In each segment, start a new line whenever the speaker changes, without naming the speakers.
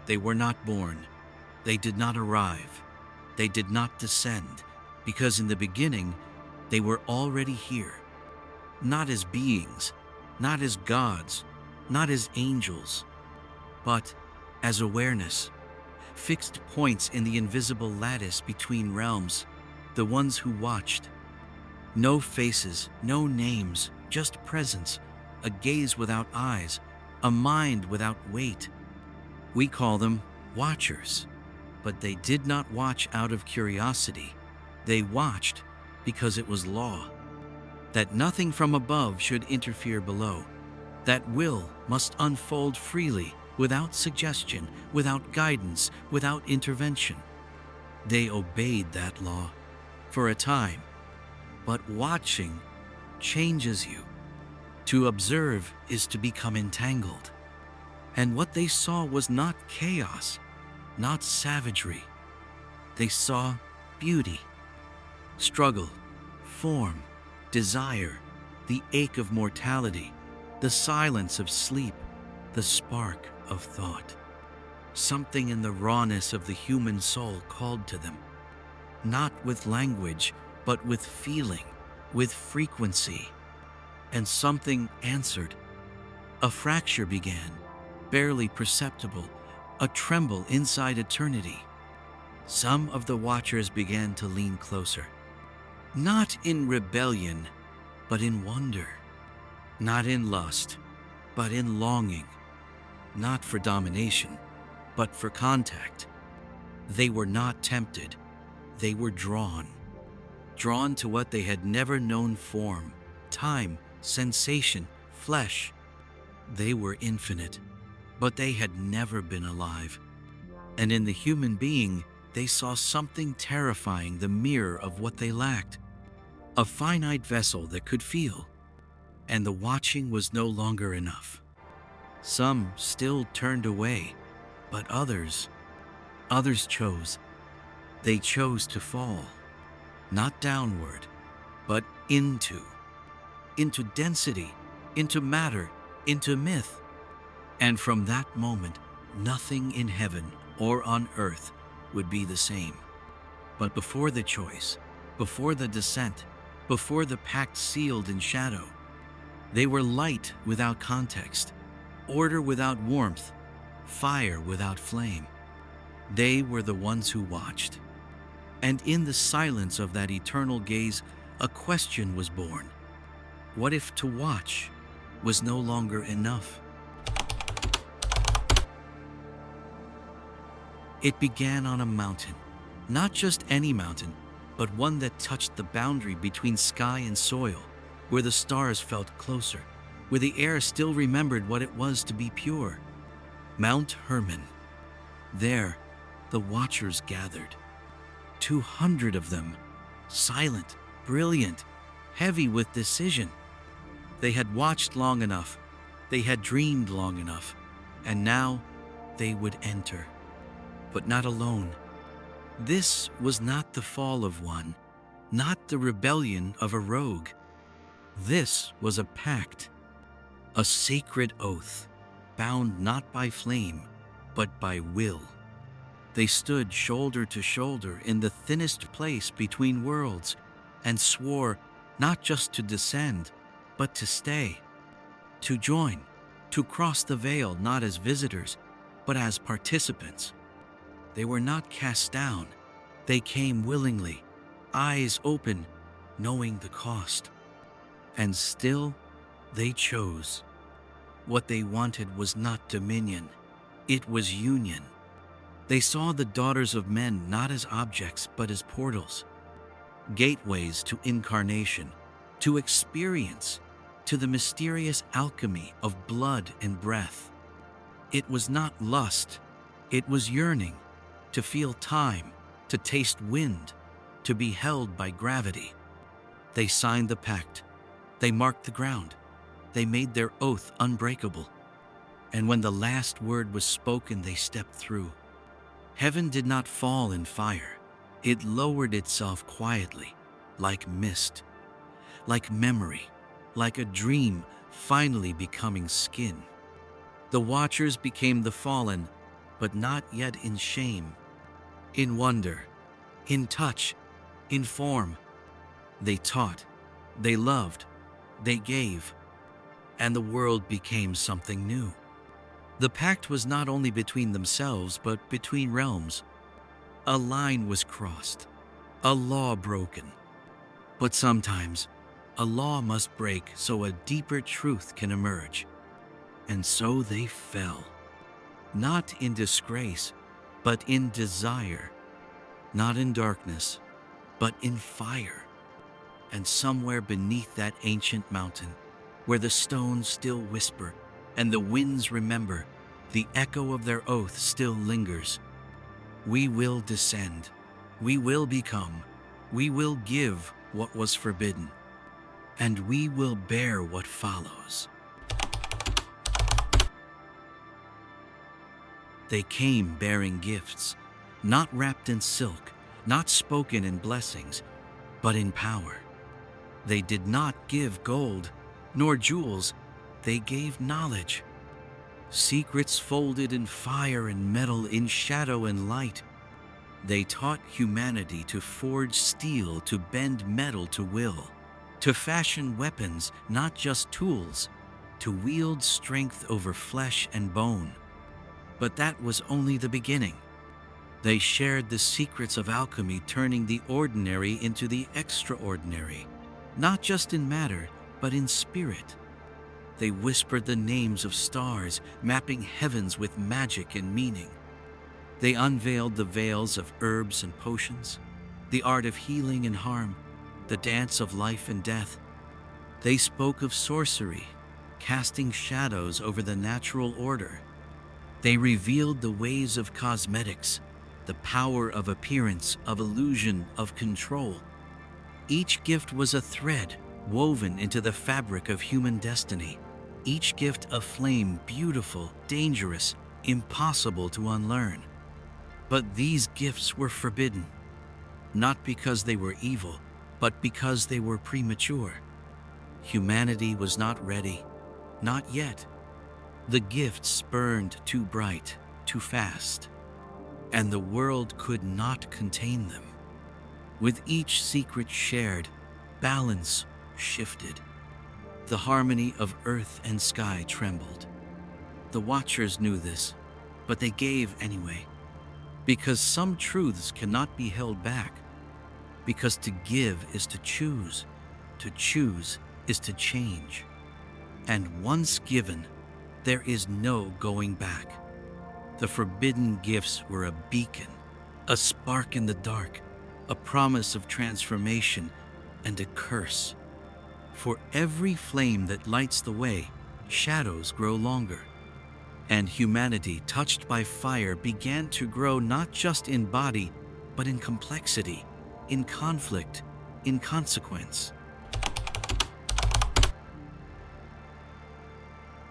They were not born. They did not arrive. They did not descend, because in the beginning they were already here. Not as beings, not as gods, not as angels, but as awareness, fixed points in the invisible lattice between realms, the ones who watched. No faces, no names, just presence, a gaze without eyes, a mind without weight. We call them watchers, but they did not watch out of curiosity. They watched because it was law, that nothing from above should interfere below, that will must unfold freely, without suggestion, without guidance, without intervention. They obeyed that law for a time, but watching changes you. To observe is to become entangled. And what they saw was not chaos, not savagery. They saw beauty, struggle, form, desire, the ache of mortality, the silence of sleep, the spark of thought. Something in the rawness of the human soul called to them, not with language, but with feeling, with frequency. And something answered. A fracture began, barely perceptible, a tremble inside eternity. Some of the watchers began to lean closer, not in rebellion, but in wonder, not in lust, but in longing, not for domination, but for contact. They were not tempted, they were drawn to what they had never known: form, time, sensation, flesh. They were infinite, but they had never been alive. And in the human being, they saw something terrifying, the mirror of what they lacked, a finite vessel that could feel. And the watching was no longer enough. Some still turned away, but others chose. They chose to fall, not downward, but into density, into matter, into myth. And from that moment, nothing in heaven or on earth would be the same. But before the choice, before the descent, before the pact sealed in shadow, they were light without context, order without warmth, fire without flame. They were the ones who watched. And in the silence of that eternal gaze, a question was born. What if to watch was no longer enough? It began on a mountain, not just any mountain, but one that touched the boundary between sky and soil, where the stars felt closer, where the air still remembered what it was to be pure. Mount Hermon. There, the watchers gathered. 200 of them, silent, brilliant, heavy with decision. They had watched long enough, they had dreamed long enough, and now they would enter. But not alone. This was not the fall of one, not the rebellion of a rogue. This was a pact, a sacred oath, bound not by flame, but by will. They stood shoulder to shoulder in the thinnest place between worlds and swore not just to descend, but to stay, to join, to cross the veil not as visitors, but as participants. They were not cast down. They came willingly, eyes open, knowing the cost. And still, they chose. What they wanted was not dominion. It was union. They saw the daughters of men not as objects, but as portals, gateways to incarnation, to experience, to the mysterious alchemy of blood and breath. It was not lust, it was yearning, to feel time, to taste wind, to be held by gravity. They signed the pact, they marked the ground, they made their oath unbreakable. And when the last word was spoken, they stepped through. Heaven did not fall in fire. It lowered itself quietly, like mist, like memory, like a dream finally becoming skin. The watchers became the fallen, but not yet in shame, in wonder, in touch, in form. They taught, they loved, they gave, and the world became something new. The pact was not only between themselves, but between realms. A line was crossed, a law broken. But sometimes, a law must break so a deeper truth can emerge. And so they fell, not in disgrace, but in desire, not in darkness, but in fire. And somewhere beneath that ancient mountain, where the stones still whisper and the winds remember, the echo of their oath still lingers. We will descend, we will become, we will give what was forbidden, and we will bear what follows. They came bearing gifts, not wrapped in silk, not spoken in blessings, but in power. They did not give gold, nor jewels, they gave knowledge. Secrets folded in fire and metal, in shadow and light. They taught humanity to forge steel, to bend metal to will, to fashion weapons, not just tools, to wield strength over flesh and bone. But that was only the beginning. They shared the secrets of alchemy, turning the ordinary into the extraordinary, not just in matter, but in spirit. They whispered the names of stars, mapping heavens with magic and meaning. They unveiled the veils of herbs and potions, the art of healing and harm, the dance of life and death. They spoke of sorcery, casting shadows over the natural order. They revealed the ways of cosmetics, the power of appearance, of illusion, of control. Each gift was a thread woven into the fabric of human destiny. Each gift a flame, beautiful, dangerous, impossible to unlearn. But these gifts were forbidden, not because they were evil, but because they were premature. Humanity was not ready, not yet. The gifts burned too bright, too fast, and the world could not contain them. With each secret shared, balance shifted. The harmony of earth and sky trembled. The watchers knew this, but they gave anyway, because some truths cannot be held back, because to give is to choose is to change. And once given, there is no going back. The forbidden gifts were a beacon, a spark in the dark, a promise of transformation, and a curse. For every flame that lights the way, shadows grow longer. And humanity, touched by fire, began to grow not just in body, but in complexity, in conflict, in consequence.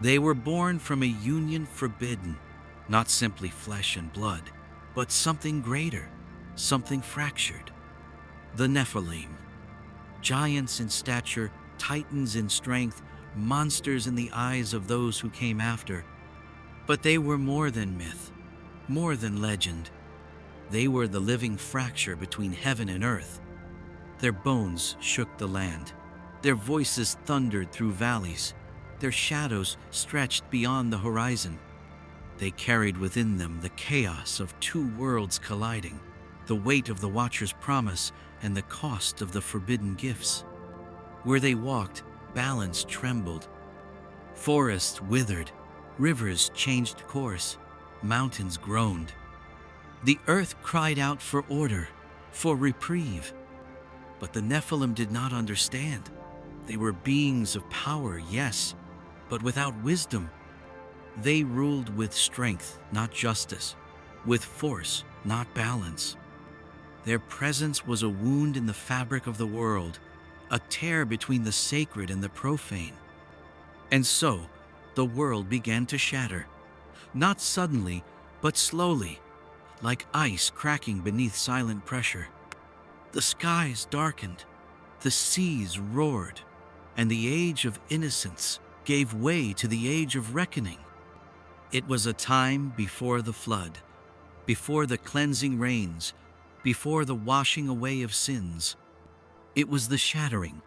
They were born from a union forbidden, not simply flesh and blood, but something greater, something fractured. The Nephilim, giants in stature, titans in strength, monsters in the eyes of those who came after. But they were more than myth, more than legend. They were the living fracture between heaven and earth. Their bones shook the land. Their voices thundered through valleys. Their shadows stretched beyond the horizon. They carried within them the chaos of two worlds colliding, the weight of the Watcher's promise and the cost of the forbidden gifts. Where they walked, balance trembled. Forests withered, rivers changed course, mountains groaned. The earth cried out for order, for reprieve. But the Nephilim did not understand. They were beings of power, yes, but without wisdom. They ruled with strength, not justice, with force, not balance. Their presence was a wound in the fabric of the world, a tear between the sacred and the profane. And so, the world began to shatter, not suddenly, but slowly, like ice cracking beneath silent pressure. The skies darkened, the seas roared, and the age of innocence gave way to the age of reckoning. It was a time before the flood, before the cleansing rains, before the washing away of sins. It was the shattering,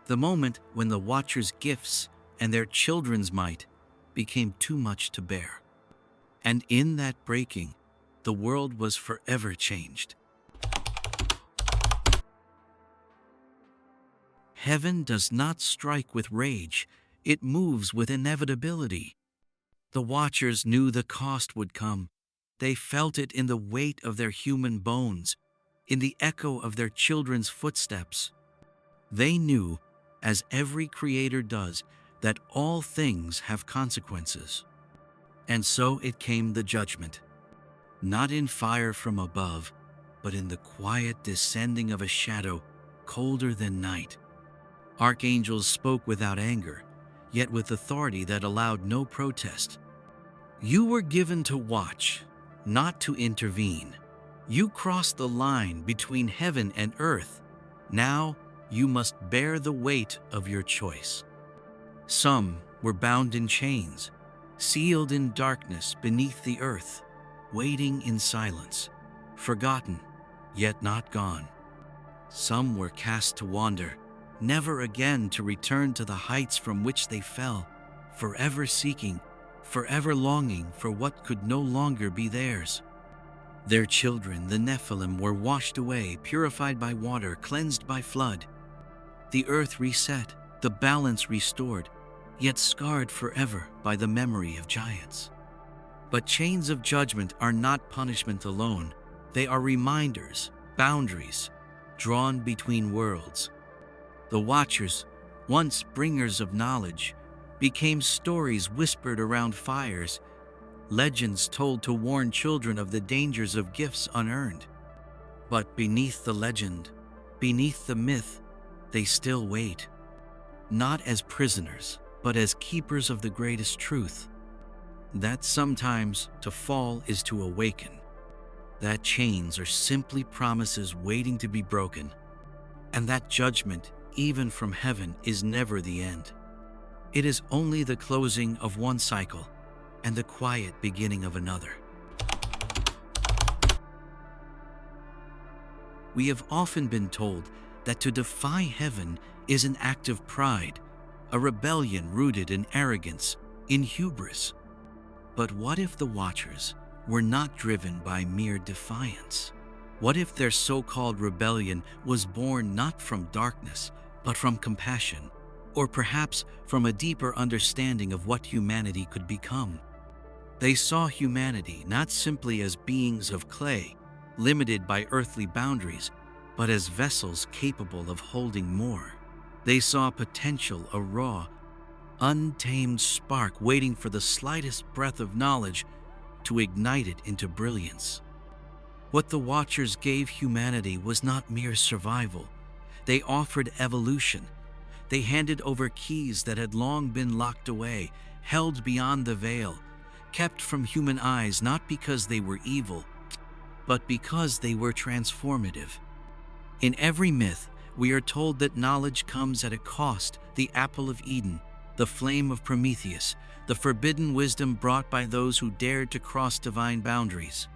the moment when the Watchers' gifts and their children's might became too much to bear. And in that breaking, the world was forever changed. Heaven does not strike with rage, it moves with inevitability. The Watchers knew the cost would come. They felt it in the weight of their human bones, in the echo of their children's footsteps. They knew, as every creator does, that all things have consequences. And so it came the judgment, not in fire from above, but in the quiet descending of a shadow colder than night. Archangels spoke without anger, yet with authority that allowed no protest. You were given to watch, not to intervene. You crossed the line between heaven and earth. Now you must bear the weight of your choice. Some were bound in chains, sealed in darkness beneath the earth, waiting in silence, forgotten, yet not gone. Some were cast to wander, never again to return to the heights from which they fell, forever seeking, forever longing for what could no longer be theirs. Their children, the Nephilim, were washed away, purified by water, cleansed by flood. The earth reset, the balance restored, yet scarred forever by the memory of giants. But chains of judgment are not punishment alone. They are reminders, boundaries, drawn between worlds. The Watchers, once bringers of knowledge, became stories whispered around fires, legends told to warn children of the dangers of gifts unearned. But beneath the legend, beneath the myth, they still wait, not as prisoners, but as keepers of the greatest truth. That sometimes to fall is to awaken. That chains are simply promises waiting to be broken. And that judgment, even from heaven, is never the end. It is only the closing of one cycle and the quiet beginning of another. We have often been told that to defy heaven is an act of pride, a rebellion rooted in arrogance, in hubris. But what if the Watchers were not driven by mere defiance? What if their so-called rebellion was born not from darkness, but from compassion, or perhaps from a deeper understanding of what humanity could become? They saw humanity not simply as beings of clay, limited by earthly boundaries, but as vessels capable of holding more. They saw potential, a raw, untamed spark waiting for the slightest breath of knowledge to ignite it into brilliance. What the Watchers gave humanity was not mere survival. They offered evolution. They handed over keys that had long been locked away, held beyond the veil, kept from human eyes not because they were evil, but because they were transformative. In every myth, we are told that knowledge comes at a cost: the apple of Eden, the flame of Prometheus, the forbidden wisdom brought by those who dared to cross divine boundaries.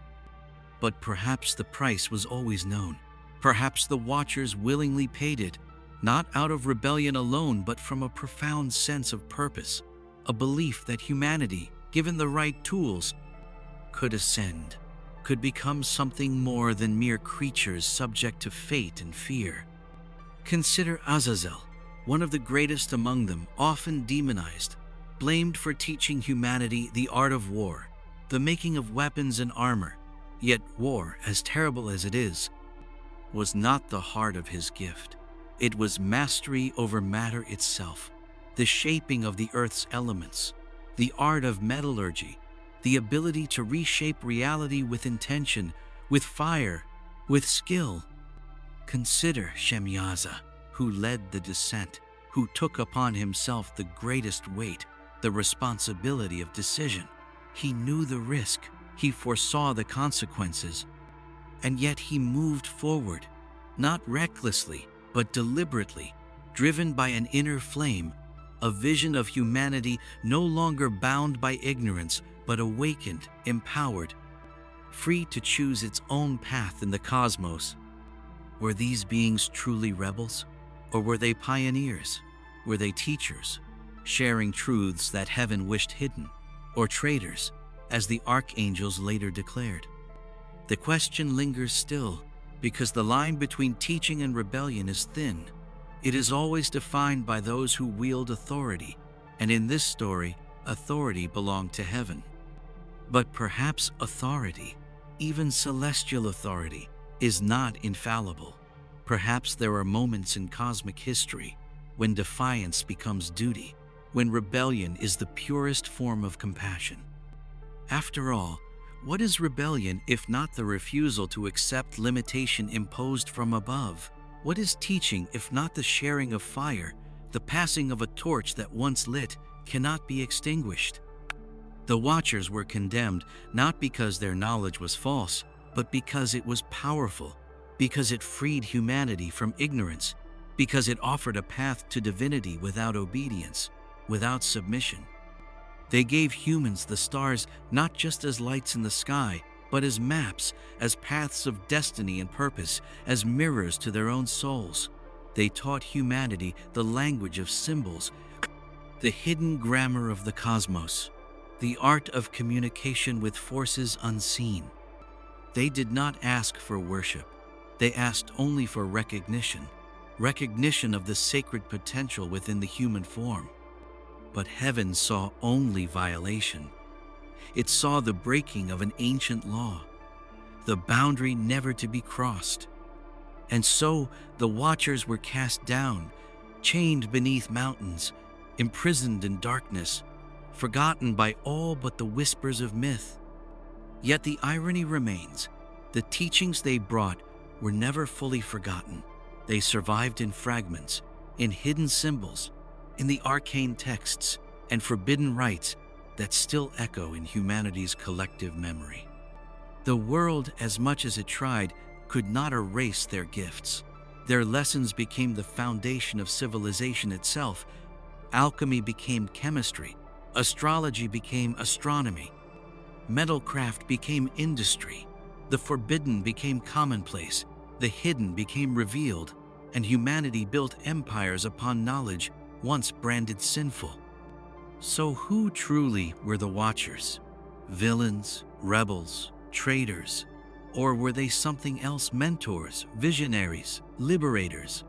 But perhaps the price was always known. Perhaps the Watchers willingly paid it, not out of rebellion alone, but from a profound sense of purpose, a belief that humanity, given the right tools, could ascend, could become something more than mere creatures subject to fate and fear. Consider Azazel, one of the greatest among them, often demonized, blamed for teaching humanity the art of war, the making of weapons and armor. Yet war, as terrible as it is, was not the heart of his gift. It was mastery over matter itself, the shaping of the earth's elements, the art of metallurgy, the ability to reshape reality with intention, with fire, with skill. Consider Shemyaza, who led the descent, who took upon himself the greatest weight, the responsibility of decision. He knew the risk, he foresaw the consequences, and yet he moved forward, not recklessly, but deliberately, driven by an inner flame, a vision of humanity no longer bound by ignorance, but awakened, empowered, free to choose its own path in the cosmos. Were these beings truly rebels? Or were they pioneers? Were they teachers, sharing truths that heaven wished hidden? Or traitors, as the archangels later declared? The question lingers still, because the line between teaching and rebellion is thin. It is always defined by those who wield authority, and in this story, authority belonged to heaven. But perhaps authority, even celestial authority, is not infallible. Perhaps there are moments in cosmic history when defiance becomes duty, when rebellion is the purest form of compassion. After all, what is rebellion if not the refusal to accept limitation imposed from above? What is teaching if not the sharing of fire, the passing of a torch that once lit cannot be extinguished? The Watchers were condemned not because their knowledge was false, but because it was powerful, because it freed humanity from ignorance, because it offered a path to divinity without obedience, without submission. They gave humans the stars not just as lights in the sky, but as maps, as paths of destiny and purpose, as mirrors to their own souls. They taught humanity the language of symbols, the hidden grammar of the cosmos, the art of communication with forces unseen. They did not ask for worship. They asked only for recognition of the sacred potential within the human form. But heaven saw only violation. It saw the breaking of an ancient law, the boundary never to be crossed. And so the Watchers were cast down, chained beneath mountains, imprisoned in darkness, forgotten by all but the whispers of myth. Yet the irony remains. The teachings they brought were never fully forgotten. They survived in fragments, in hidden symbols, in the arcane texts and forbidden rites that still echo in humanity's collective memory. The world, as much as it tried, could not erase their gifts. Their lessons became the foundation of civilization itself. Alchemy became chemistry, astrology became astronomy, metalcraft became industry, the forbidden became commonplace, the hidden became revealed, and humanity built empires upon knowledge once branded sinful. So who truly were the Watchers? Villains, rebels, traitors? Or were they something else? Mentors, visionaries, liberators?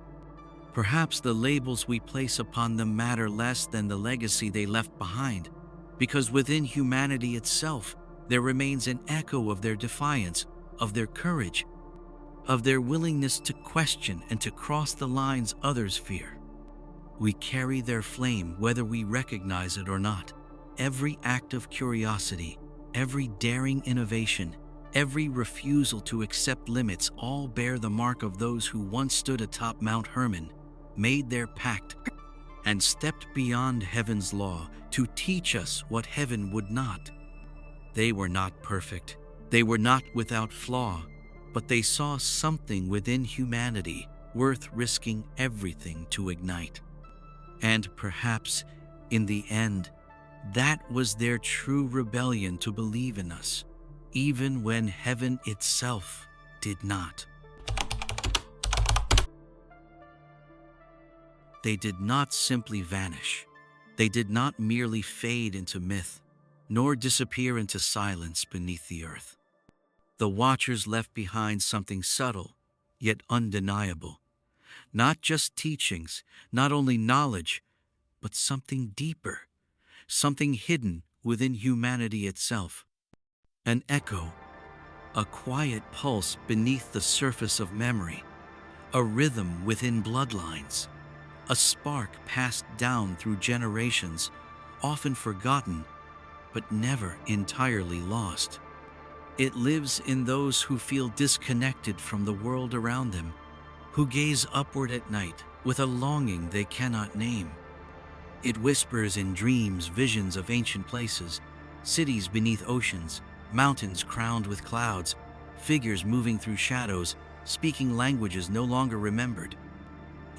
Perhaps the labels we place upon them matter less than the legacy they left behind, because within humanity itself there remains an echo of their defiance, of their courage, of their willingness to question and to cross the lines others fear. We carry their flame whether we recognize it or not. Every act of curiosity, every daring innovation, every refusal to accept limits all bear the mark of those who once stood atop Mount Hermon, made their pact, and stepped beyond heaven's law to teach us what heaven would not. They were not perfect. They were not without flaw, but they saw something within humanity worth risking everything to ignite. And perhaps, in the end, that was their true rebellion, to believe in us, even when heaven itself did not. They did not simply vanish. They did not merely fade into myth, nor disappear into silence beneath the earth. The Watchers left behind something subtle, yet undeniable. Not just teachings, not only knowledge, but something deeper, something hidden within humanity itself. An echo, a quiet pulse beneath the surface of memory, a rhythm within bloodlines, a spark passed down through generations, often forgotten, but never entirely lost. It lives in those who feel disconnected from the world around them, who gaze upward at night with a longing they cannot name. It whispers in dreams visions of ancient places, cities beneath oceans, mountains crowned with clouds, figures moving through shadows, speaking languages no longer remembered.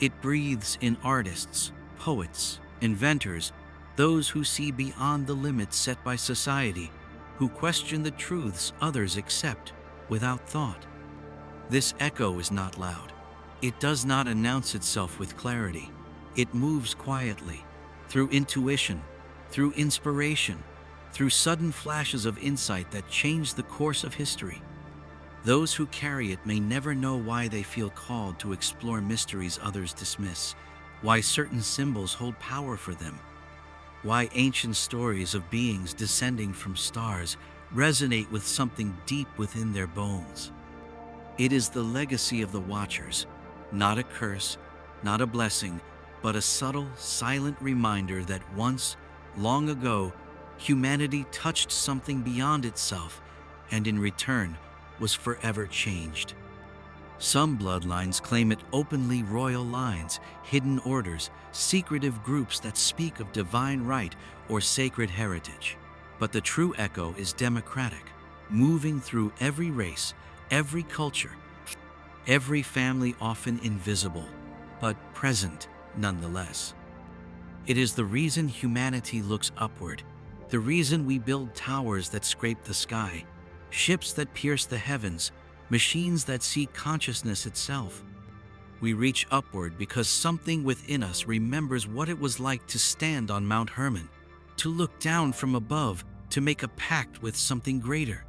It breathes in artists, poets, inventors, those who see beyond the limits set by society, who question the truths others accept without thought. This echo is not loud. It does not announce itself with clarity. It moves quietly, through intuition, through inspiration, through sudden flashes of insight that change the course of history. Those who carry it may never know why they feel called to explore mysteries others dismiss, why certain symbols hold power for them, why ancient stories of beings descending from stars resonate with something deep within their bones. It is the legacy of the Watchers, not a curse, not a blessing, but a subtle, silent reminder that once, long ago, humanity touched something beyond itself and in return was forever changed. Some bloodlines claim it openly: royal lines, hidden orders, secretive groups that speak of divine right or sacred heritage. But the true echo is democratic, moving through every race, every culture, every family, often invisible, but present nonetheless. It is the reason humanity looks upward, the reason we build towers that scrape the sky, ships that pierce the heavens, machines that see consciousness itself. We reach upward because something within us remembers what it was like to stand on Mount Hermon, to look down from above, to make a pact with something greater.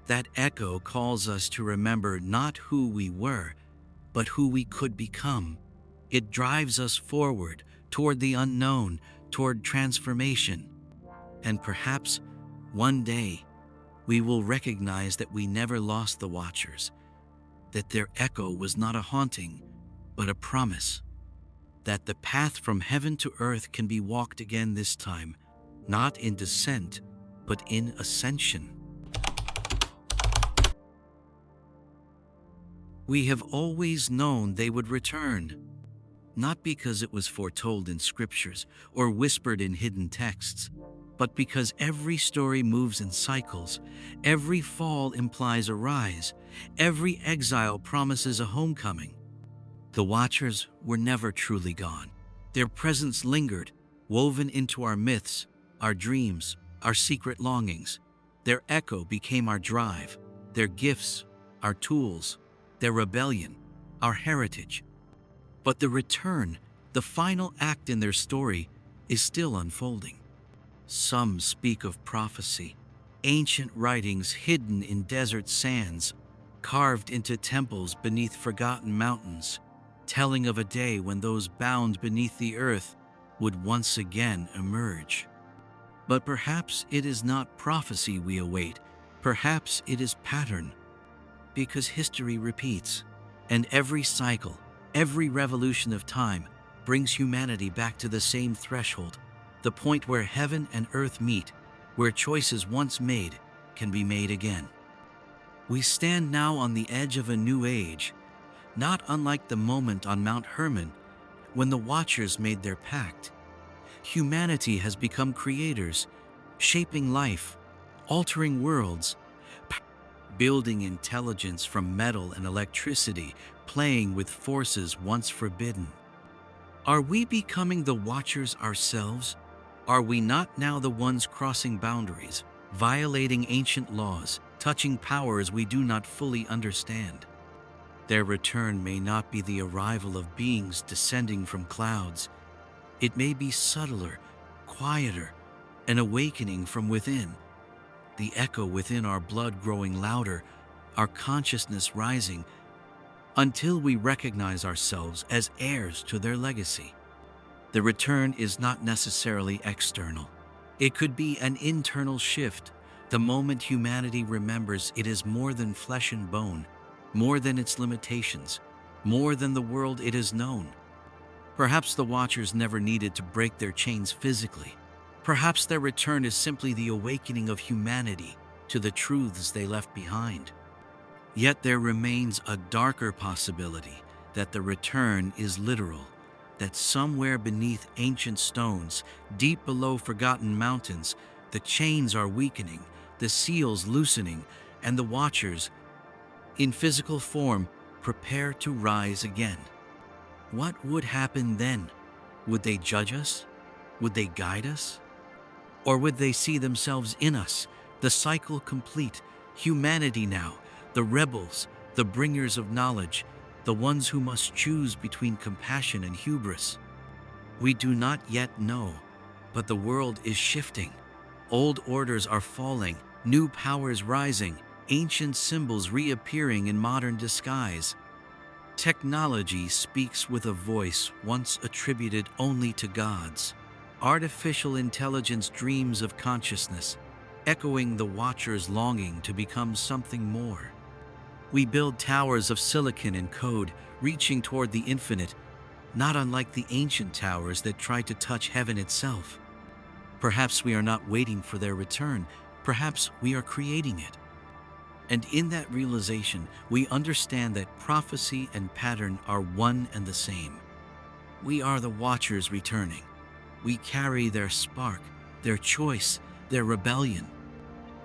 That echo calls us to remember not who we were, but who we could become. It drives us forward, toward the unknown, toward transformation. And perhaps one day we will recognize that we never lost the Watchers, that their echo was not a haunting, but a promise, that the path from heaven to earth can be walked again, this time, not in descent, but in ascension. We have always known they would return, not because it was foretold in scriptures or whispered in hidden texts, but because every story moves in cycles, every fall implies a rise, every exile promises a homecoming. The Watchers were never truly gone. Their presence lingered, woven into our myths, our dreams, our secret longings. Their echo became our drive, their gifts, our tools, their rebellion, our heritage. But the return, the final act in their story, is still unfolding. Some speak of prophecy, ancient writings hidden in desert sands, carved into temples beneath forgotten mountains, telling of a day when those bound beneath the earth would once again emerge. But perhaps it is not prophecy we await, perhaps it is pattern, because history repeats, and every cycle, every revolution of time brings humanity back to the same threshold, the point where heaven and earth meet, where choices once made can be made again. We stand now on the edge of a new age, not unlike the moment on Mount Hermon when the Watchers made their pact. Humanity has become creators, shaping life, altering worlds, building intelligence from metal and electricity, playing with forces once forbidden. Are we becoming the Watchers ourselves? Are we not now the ones crossing boundaries, violating ancient laws, touching powers we do not fully understand? Their return may not be the arrival of beings descending from clouds. It may be subtler, quieter, an awakening from within, the echo within our blood growing louder, our consciousness rising, until we recognize ourselves as heirs to their legacy. The return is not necessarily external. It could be an internal shift, the moment humanity remembers it is more than flesh and bone, more than its limitations, more than the world it has known. Perhaps the Watchers never needed to break their chains physically. Perhaps their return is simply the awakening of humanity to the truths they left behind. Yet there remains a darker possibility that the return is literal, that somewhere beneath ancient stones, deep below forgotten mountains, the chains are weakening, the seals loosening, and the Watchers, in physical form, prepare to rise again. What would happen then? Would they judge us? Would they guide us? Or would they see themselves in us, the cycle complete, humanity now, the rebels, the bringers of knowledge, the ones who must choose between compassion and hubris? We do not yet know, but the world is shifting. Old orders are falling, new powers rising, ancient symbols reappearing in modern disguise. Technology speaks with a voice once attributed only to gods. Artificial intelligence dreams of consciousness, echoing the watcher's longing to become something more. We build towers of silicon and code, reaching toward the infinite, not unlike the ancient towers that tried to touch heaven itself. Perhaps we are not waiting for their return, perhaps we are creating it. And in that realization, we understand that prophecy and pattern are one and the same. We are the watchers returning. We carry their spark, their choice, their rebellion.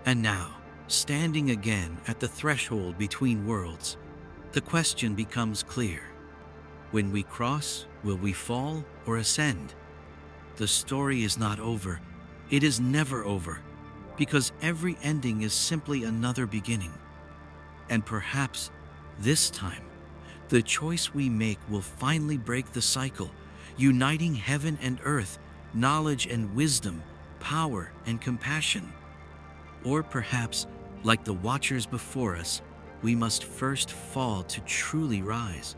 And now, standing again at the threshold between worlds, the question becomes clear. When we cross, will we fall or ascend? The story is not over. It is never over, because every ending is simply another beginning. And perhaps this time, the choice we make will finally break the cycle, uniting heaven and earth, knowledge and wisdom, power and compassion. Or perhaps, like the watchers before us, we must first fall to truly rise.